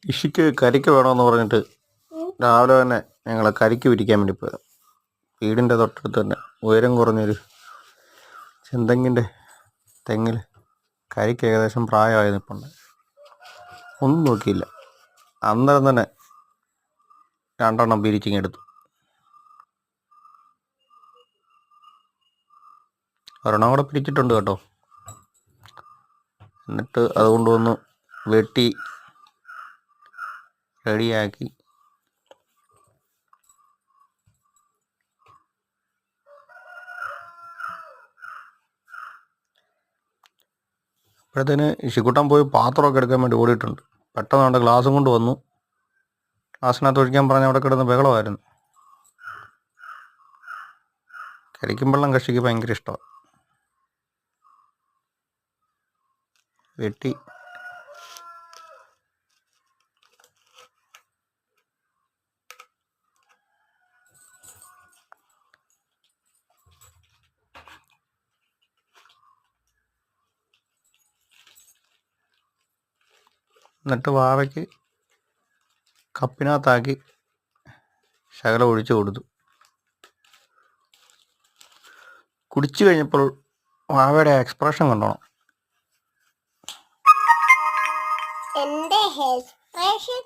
ഇഷിക്ക് കരിക്ക് വേണമെന്ന് പറഞ്ഞിട്ട് രാവിലെ തന്നെ ഞങ്ങൾ കരിക്ക് പിരിക്കാൻ വേണ്ടി പോയത്. വീടിൻ്റെ തൊട്ടടുത്ത് തന്നെ ഉയരം കുറഞ്ഞൊരു ചെന്തെങ്ങിൻ്റെ തെങ്ങിൽ കരിക്ക് ഏകദേശം പ്രായമായി നിൽപ്പുണ്ട്. ഒന്നും നോക്കിയില്ല, അന്നേരം തന്നെ 2 എണ്ണം പിരിച്ചിങ്ങെടുത്തു. ഒരെണ്ണം കൂടെ പിരിച്ചിട്ടുണ്ട് കേട്ടോ. എന്നിട്ട് അതുകൊണ്ടൊന്ന് വെട്ടി റെഡിയാക്കി അപ്പോഴത്തേന് ഇഷിക്കുട്ടൻ പോയി പാത്രമൊക്കെ എടുക്കാൻ വേണ്ടി ഓടിയിട്ടുണ്ട്. പെട്ടെന്ന് അവൻ്റെ ഗ്ലാസും കൊണ്ട് വന്നു. ഗ്ലാസ്സിനകത്ത് ഒഴിക്കാൻ പറഞ്ഞ് അവിടെ കിടന്ന് ബഹളമായിരുന്നു. കരിക്കും വെള്ളം കക്ഷിക്ക് ഭയങ്കര ഇഷ്ടമാണ്. വെട്ടി എന്നിട്ട് വാവയ്ക്ക് കപ്പിനകത്താക്കി ശകലം ഒഴിച്ചു കൊടുത്തു. കുടിച്ചു കഴിഞ്ഞപ്പോൾ വാവയുടെ എക്സ്പ്രഷൻ കണ്ടോണം. എന്റെ എക്സ്പ്രഷൻ